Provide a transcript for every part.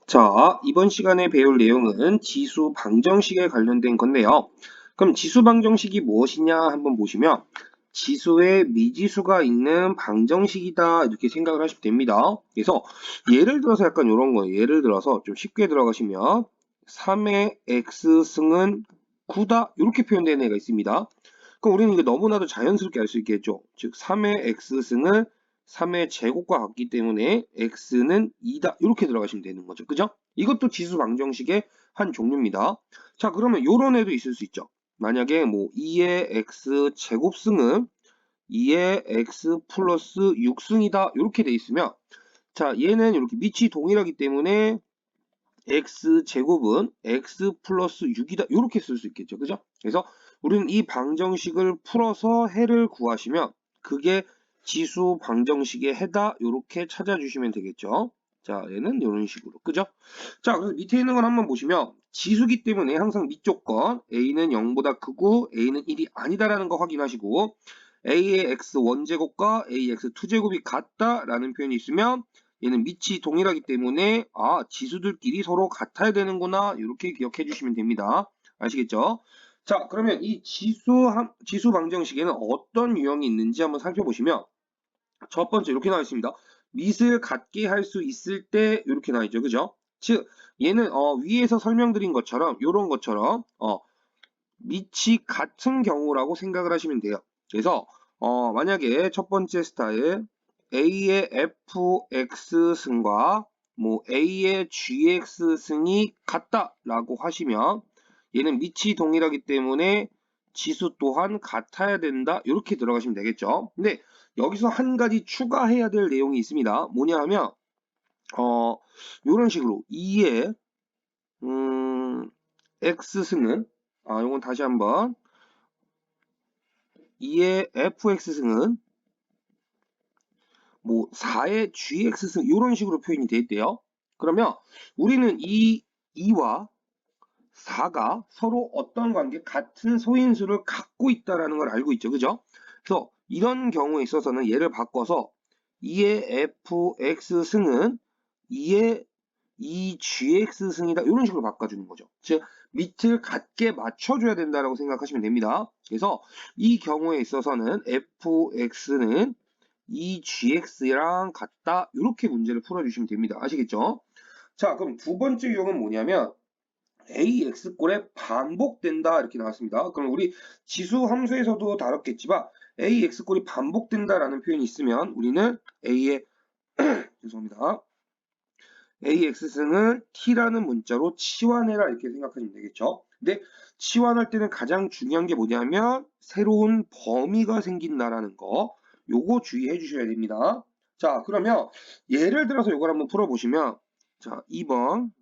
자, 이번 시간에 배울 내용은 지수 방정식에 관련된 건데요. 그럼 지수 방정식이 무엇이냐 한번 보시면 지수에 미지수가 있는 방정식이다 이렇게 생각을 하시면 됩니다. 그래서 예를 들어서 약간 이런 거예요. 예를 들어서 좀 쉽게 들어가시면 3의 x승은 9다 이렇게 표현되는 애가 있습니다. 그럼 우리는 이거 너무나도 자연스럽게 알 수 있겠죠. 즉 3의 x승은 3의 제곱과 같기 때문에 x는 2다 이렇게 들어가시면 되는 거죠. 그죠? 이것도 지수 방정식의 한 종류입니다. 자, 그러면 요런 애도 있을 수 있죠. 만약에 뭐 2의 x 제곱승은 2의 x 플러스 6승이다 이렇게 돼 있으면 자, 얘는 이렇게 밑이 동일하기 때문에 x 제곱은 x 플러스 6이다 이렇게 쓸 수 있겠죠. 그죠? 그래서 우리는 이 방정식을 풀어서 해를 구하시면 그게 지수 방정식의 해다 이렇게 찾아주시면 되겠죠. 자, 얘는 이런 식으로. 그죠? 자, 그래서 밑에 있는 걸 한번 보시면 지수기 때문에 항상 밑조건 a는 0보다 크고 a는 1이 아니다라는 거 확인하시고 a의 x 원제곱과 a의 x 투제곱이 같다라는 표현이 있으면 얘는 밑이 동일하기 때문에 지수들끼리 서로 같아야 되는구나 이렇게 기억해 주시면 됩니다. 아시겠죠? 자, 그러면 이 지수 방정식에는 어떤 유형이 있는지 한번 살펴보시면 첫 번째 이렇게 나와 있습니다. 밑을 같게 할 수 있을 때 이렇게 나와 있죠. 그죠? 즉 얘는 위에서 설명드린 것처럼 이런 것처럼 밑이 같은 경우라고 생각을 하시면 돼요. 그래서 만약에 첫 번째 스타일 A의 fx승과 뭐 A의 gx승이 같다라고 하시면 얘는 밑이 동일하기 때문에 지수 또한 같아야 된다 이렇게 들어가시면 되겠죠. 근데 여기서 한 가지 추가해야 될 내용이 있습니다. 뭐냐 하면 이런 식으로 2의 x승은 이건 다시 한번 2의 fx승은 뭐 4의 gx승 이런 식으로 표현이 돼 있대요. 그러면 우리는 이 2와 4가 서로 어떤 관계 같은 소인수를 갖고 있다라는 걸 알고 있죠. 그죠? 그래서 이런 경우에 있어서는 얘를 바꿔서 2의 fx승은 2의 2gx승이다 이런 식으로 바꿔주는 거죠. 즉 밑을 같게 맞춰줘야 된다라고 생각하시면 됩니다. 그래서 이 경우에 있어서는 fx는 2gx랑 같다 이렇게 문제를 풀어주시면 됩니다. 아시겠죠? 자, 그럼 두 번째 유형은 뭐냐면 AX꼴에 반복된다 이렇게 나왔습니다. 그럼 우리 지수 함수에서도 다뤘겠지만 AX꼴이 반복된다라는 표현이 있으면 우리는 A의 죄송합니다. AX승을 T라는 문자로 치환해라 이렇게 생각하시면 되겠죠. 근데 치환할 때는 가장 중요한 게 뭐냐면 새로운 범위가 생긴다라는 거 요거 주의해 주셔야 됩니다. 자, 그러면 예를 들어서 요걸 한번 풀어보시면 자, 2번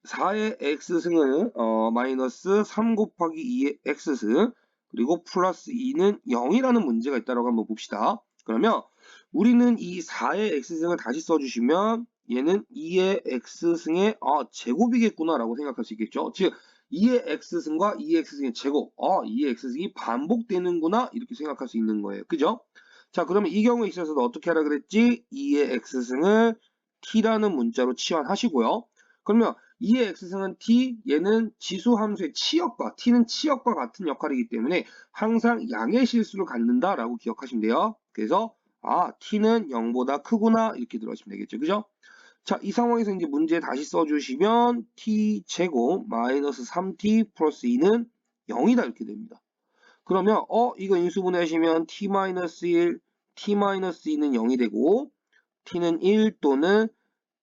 4의 x승은 마이너스 3 곱하기 2의 x승 그리고 플러스 2는 0이라는 문제가 있다고 한번 봅시다. 그러면 우리는 이 4의 x승을 다시 써주시면 얘는 2의 x승의 제곱이겠구나 라고 생각할 수 있겠죠. 즉 2의 x승과 2의 x승의 제곱 2의 x승이 반복되는구나 이렇게 생각할 수 있는 거예요. 그죠? 자, 그러면 이 경우에 있어서도 어떻게 하라 그랬지? 2의 x승을 t라는 문자로 치환하시고요. 그러면 2의 x승은 t, 얘는 지수 함수의 치역과 t는 치역과 같은 역할이기 때문에 항상 양의 실수를 갖는다라고 기억하시면 돼요. 그래서 t는 0보다 크구나 이렇게 들어가시면 되겠죠. 그죠? 자, 이 상황에서 이제 문제 다시 써주시면 t 제곱 마이너스 3t 플러스 2는 0이다 이렇게 됩니다. 그러면 이거 인수분해하시면 t-1, t-2는 0이 되고 t는 1 또는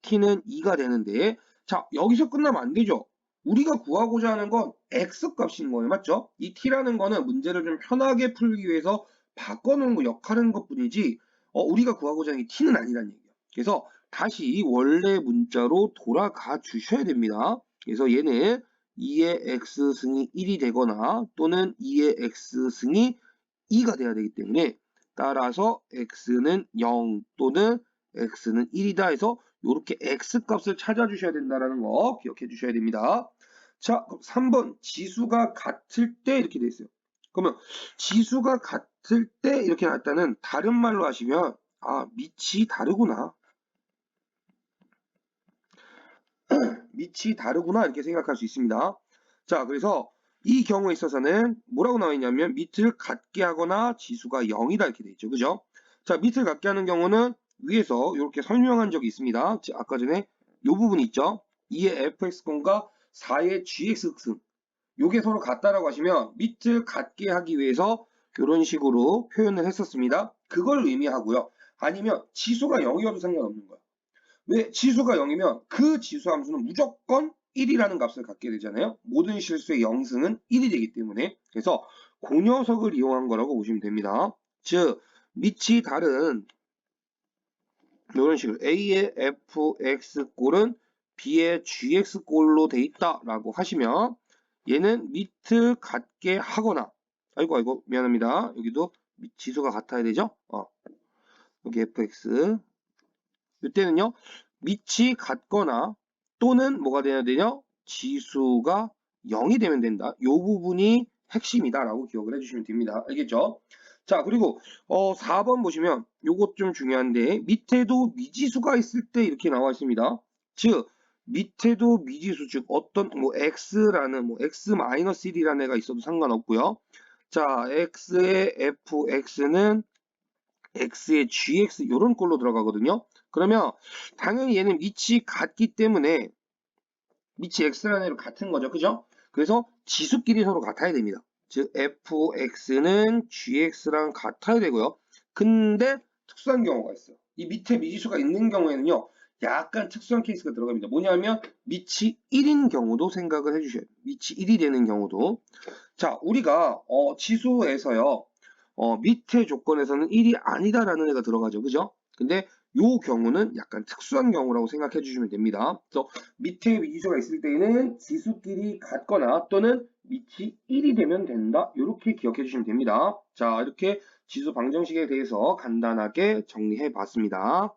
t는 2가 되는데 자, 여기서 끝나면 안 되죠. 우리가 구하고자 하는 건 x값인 거예요. 맞죠? 이 t라는 거는 문제를 좀 편하게 풀기 위해서 바꿔놓은 거 역할인 것 뿐이지 우리가 구하고자 하는 게 t는 아니라는 얘기예요. 그래서 다시 원래 문자로 돌아가 주셔야 됩니다. 그래서 얘는 2의 x승이 1이 되거나 또는 2의 x승이 2가 돼야 되기 때문에 따라서 x는 0 또는 x는 1이다 해서 이렇게 x값을 찾아주셔야 된다는 거 기억해 주셔야 됩니다. 자, 그럼 3번 지수가 같을 때 이렇게 돼 있어요. 그러면 지수가 같을 때 이렇게 나왔다는 다른 말로 하시면 밑이 다르구나. 밑이 다르구나 이렇게 생각할 수 있습니다. 자, 그래서 이 경우에 있어서는 뭐라고 나와 있냐면 밑을 같게 하거나 지수가 0이다 이렇게 돼 있죠. 그죠? 자, 밑을 같게 하는 경우는 위에서 이렇게 설명한 적이 있습니다. 아까 전에 이 부분이 있죠. 2의 fx근과 4의 gx근. 요게 서로 같다라고 하시면 밑을 같게 하기 위해서 이런 식으로 표현을 했었습니다. 그걸 의미하고요. 아니면 지수가 0이어도 상관없는 거예요. 왜? 지수가 0이면 그 지수 함수는 무조건 1이라는 값을 갖게 되잖아요. 모든 실수의 0승은 1이 되기 때문에. 그래서 그 녀석을 이용한 거라고 보시면 됩니다. 즉 밑이 다른 이런 식으로 A의 fx꼴은 B의 gx꼴로 돼 있다라고 하시면 얘는 밑을 같게 하거나 아이고 미안합니다. 여기도 지수가 같아야 되죠? 여기 fx 이때는요 밑이 같거나 또는 뭐가 돼야 되냐? 지수가 0이 되면 된다. 이 부분이 핵심이다라고 기억을 해주시면 됩니다. 알겠죠? 자, 그리고 4번 보시면 요것 좀 중요한데 밑에도 미지수가 있을 때 이렇게 나와 있습니다. 즉 밑에도 미지수 즉 어떤 뭐 x라는 뭐 x-1이라는 애가 있어도 상관없고요. 자, x의 fx는 x의 gx 이런 꼴로 들어가거든요. 그러면 당연히 얘는 밑이 같기 때문에 밑이 x라는 애로 같은 거죠. 그죠? 그래서 지수끼리 서로 같아야 됩니다. 즉 fx는 gx랑 같아야 되고요. 근데 특수한 경우가 있어요. 이 밑에 미지수가 있는 경우에는요. 약간 특수한 케이스가 들어갑니다. 뭐냐면 밑이 1인 경우도 생각을 해주셔야 돼요. 밑이 1이 되는 경우도. 자, 우리가 지수에서요. 밑에 조건에서는 1이 아니다라는 애가 들어가죠. 그죠? 근데 요 경우는 약간 특수한 경우라고 생각해 주시면 됩니다. 그래서 밑에 미지수가 있을 때에는 지수끼리 같거나 또는 밑이 1이 되면 된다. 이렇게 기억해 주시면 됩니다. 자, 이렇게 지수 방정식에 대해서 간단하게 정리해 봤습니다.